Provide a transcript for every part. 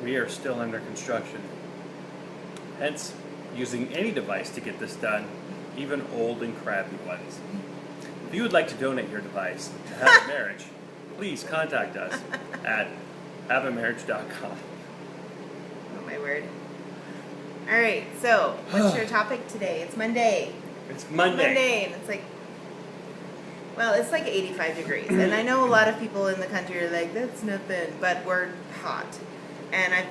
We are still under construction. Hence, using any device to get this done, even old and crappy ones. If you would like to donate your device to Have a Marriage, please contact us at haveamarriage.com. Oh my word. All right, so what's your topic today? It's Monday. It's Monday. And it's like, well, it's like 85 degrees. And I know a lot of people in the country are like, that's nothing, but we're hot. And I've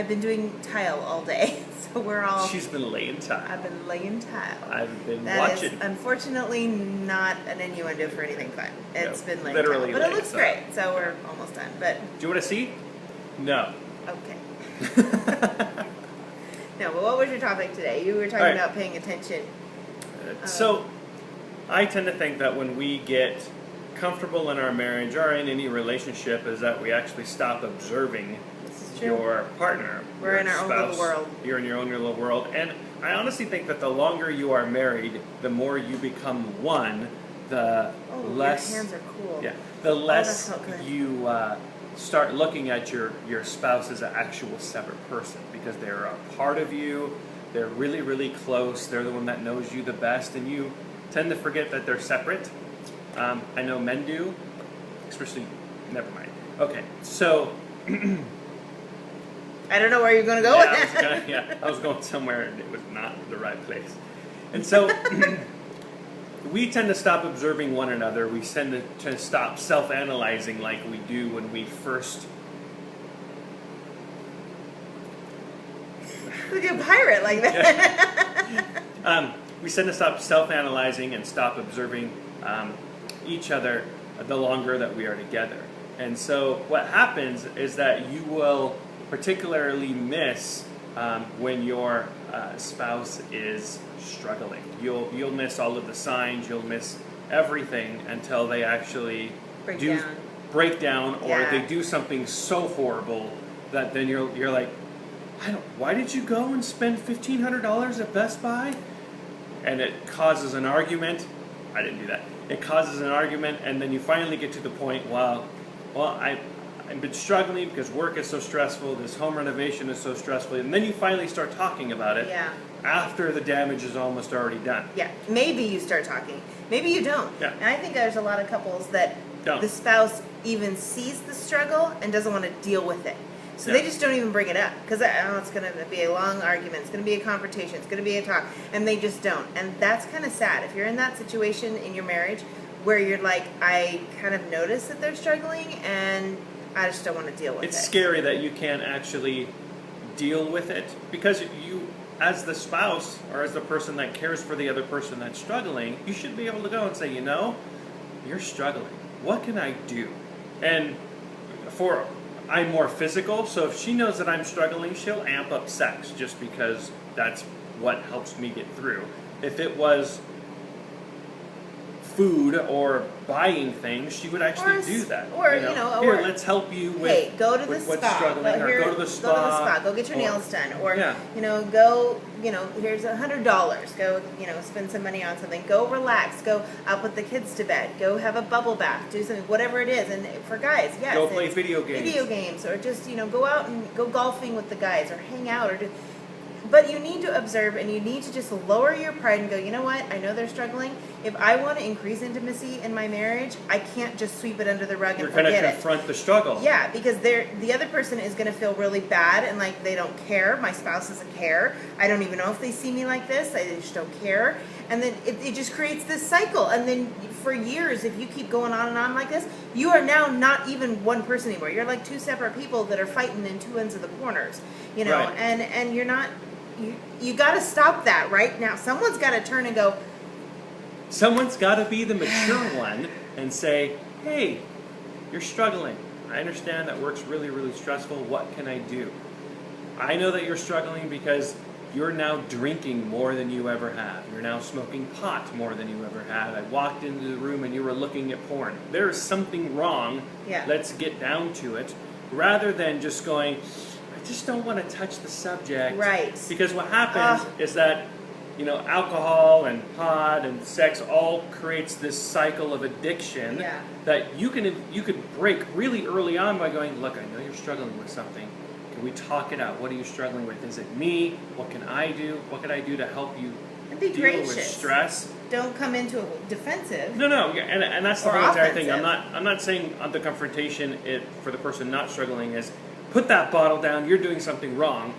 been doing tile all day. So we're all... She's been laying tile. I've been laying tile. I've been that watching. Is unfortunately not an innuendo for anything fun. It's been laying literally tile. But it laying looks tile. great, so we're almost done. But Do you want to see? No. okay. No, but what was your topic today? You were talking about paying attention. So, I tend to think that when we get comfortable in our marriage or in any relationship is that we actually stop observing your partner. We're your in our own spouse. little world. You're in your own little world. And I honestly think that the longer you are married, the more you become one, the less... Your hands are cool. Yeah. The less that felt good. you start looking at your spouse as an actual separate person because they're a part of you. They're really, really close. They're the one that knows you the best, and you tend to forget that they're separate. I know men do, especially. Never mind. Okay, so. I don't know where you're going to go with that. I was going somewhere, and it was not the right place. And so, we tend to stop observing one another. We tend to stop self-analyzing like we do when we first. Like a pirate like that. Yeah. We tend to stop self-analyzing and stop observing each other the longer that we are together. And so what happens is that you will particularly miss when your spouse is struggling. You'll miss all of the signs. You'll miss everything until they actually break down, or they do something so horrible that then you're like, why did you go and spend $1,500 at Best Buy? And it causes an argument. I didn't do that. It causes an argument, and then you finally get to the point, I've been struggling because work is so stressful, this home renovation is so stressful, and then you finally start talking about it after the damage is almost already done. Yeah, maybe you start talking. Maybe you don't. Yeah. And I think there's a lot of couples that the spouse even sees the struggle and doesn't want to deal with it. So they just don't even bring it up because it's going to be a long argument. It's going to be a confrontation. It's going to be a talk. And they just don't. And that's kind of sad. If you're in that situation in your marriage where you're like, I kind of notice that they're struggling and I just don't want to deal with it. It's scary that you can't actually deal with it because you, as the spouse or as the person that cares for the other person that's struggling, you should be able to go and say, you're struggling. What can I do? And I'm more physical, so if she knows that I'm struggling, she'll amp up sex just because that's what helps me get through. If it was food or buying things, she would actually do that. Or, here, let's help you with go to the what's spa. struggling, or go to the spa. Go get your nails done. Or, go, here's $100. Go, spend some money on something. Go relax. Go, I'll put the kids to bed. Go have a bubble bath. Do something, whatever it is. And for guys, yes. Go play video games. Or just, go out and go golfing with the guys or hang out or But you need to observe and you need to just lower your pride and go, you know what? I know they're struggling. If I want to increase intimacy in my marriage, I can't just sweep it under the rug and forget it. You're going to confront the struggle. Yeah, because the other person is going to feel really bad and like they don't care. My spouse doesn't care. I don't even know if they see me like this. I just don't care. And then it just creates this cycle. And then for years, if you keep going on and on like this, you are now not even one person anymore. You're like two separate people that are fighting in two ends of the corners. Right. And you're not... You got to stop that right now. Someone's got to turn and go. Someone's got to be the mature one and say, hey, you're struggling. I understand that work's really, really stressful. What can I do? I know that you're struggling because you're now drinking more than you ever have. You're now smoking pot more than you ever have. I walked into the room and you were looking at porn. There's something wrong. Yeah. Let's get down to it. Rather than just going, I just don't want to touch the subject. Right. Because what happens is that, alcohol and pot and sex all creates this cycle of addiction that you could break really early on by going, look, I know you're struggling with something. Can we talk it out? What are you struggling with? Is it me? What can I do? What can I do to help you and be deal gracious. with stress? Don't come into it defensive. No, and that's the Or whole entire thing. offensive. I'm not saying the confrontation for the person not struggling is put that bottle down. You're doing something wrong.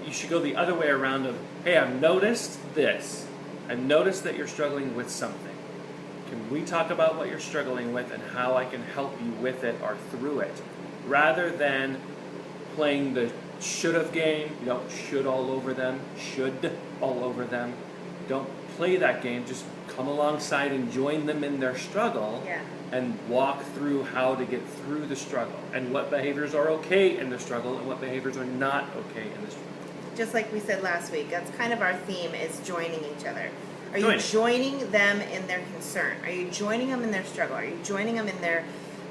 You should go the other way around of, hey, I've noticed this. I've noticed that you're struggling with something. Can we talk about what you're struggling with and how I can help you with it or through it? Rather than playing the should have game, should all over them, Don't play that game. Just come alongside and join them in their struggle and walk through how to get through the struggle and what behaviors are okay in the struggle and what behaviors are not okay in the struggle. Just like we said last week, that's kind of our theme, is joining each other. Are you Joining. joining them in their concern? Are you joining them in their struggle? Are you joining them in their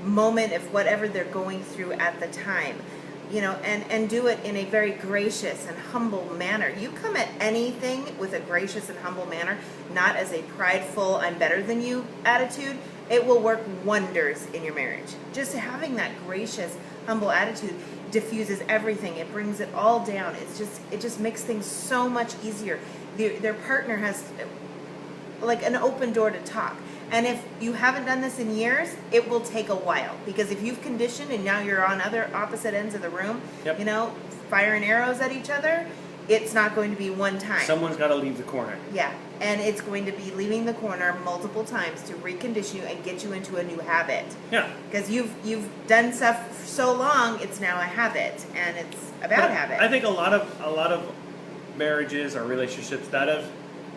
moment of whatever they're going through at the time? And do it in a very gracious and humble manner. You come at anything with a gracious and humble manner, not as a prideful, I'm better than you attitude. It will work wonders in your marriage. Just having that gracious, humble attitude diffuses everything. It brings it all down. It just makes things so much easier. Their partner has like an open door to talk. And if you haven't done this in years, it will take a while. Because if you've conditioned and now you're on other opposite ends of the room, firing arrows at each other, it's not going to be one time. Someone's got to leave the corner. Yeah, and it's going to be leaving the corner multiple times to recondition you and get you into a new habit. Yeah. Because you've done stuff for so long, it's now a habit, and it's a bad habit. I think a lot of marriages or relationships that have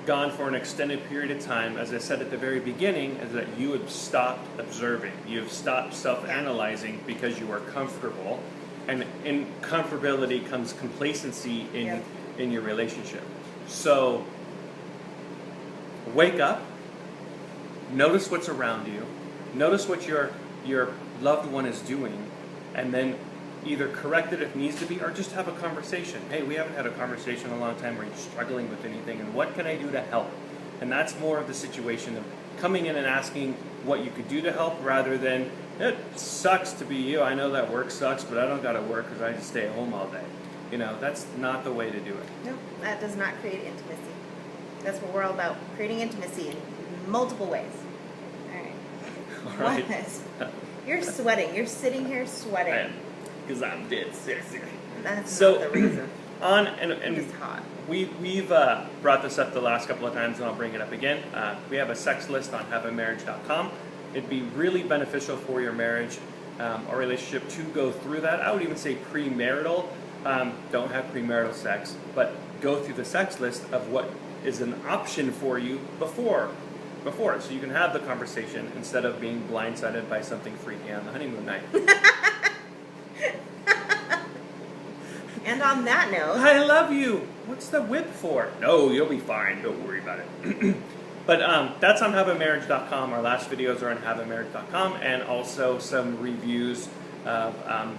gone for an extended period of time, as I said at the very beginning, is that you have stopped observing. You have stopped self-analyzing because you are comfortable. And in comfortability comes complacency in your relationship. So wake up, notice what's around you, notice what your loved one is doing, and then either correct it if needs to be, or just have a conversation. Hey, we haven't had a conversation in a long time. Are you struggling with anything? And what can I do to help? And that's more of the situation of coming in and asking what you could do to help, rather than, it sucks to be you. I know that work sucks, but I don't got to work because I just stay at home all day. That's not the way to do it. No, that does not create intimacy. That's what we're all about, creating intimacy in multiple ways. All right. All right. You're sweating. You're sitting here sweating. I am, because I'm dead serious. That's not the reason. It's hot. We've brought this up the last couple of times, and I'll bring it up again. We have a sex list on haveamarriage.com. It'd be really beneficial for your marriage or relationship to go through that. I would even say premarital. Don't have premarital sex, but go through the sex list of what is an option for you before it, so you can have the conversation instead of being blindsided by something freaky on the honeymoon night. And on that note, I love you. What's the whip for? No, you'll be fine. Don't worry about it. But that's on haveamarriage.com. Our last videos are on haveamarriage.com, and also some reviews of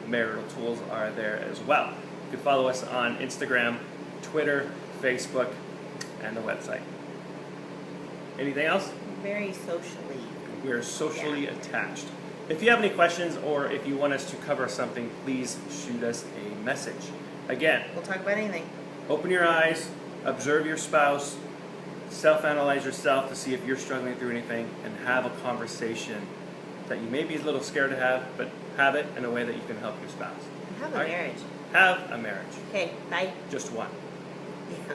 marital tools are there as well. You can follow us on Instagram, Twitter, Facebook, and the website. Anything else? very socially. We're socially attached. If you have any questions or if you want us to cover something, please shoot us a message. Again, We'll talk about anything. open your eyes, observe your spouse, self-analyze yourself to see if you're struggling through anything, and have a conversation that you may be a little scared to have, but have it in a way that you can help your spouse. Have a All right? marriage. Have a marriage. Okay, bye. Just one. Yeah.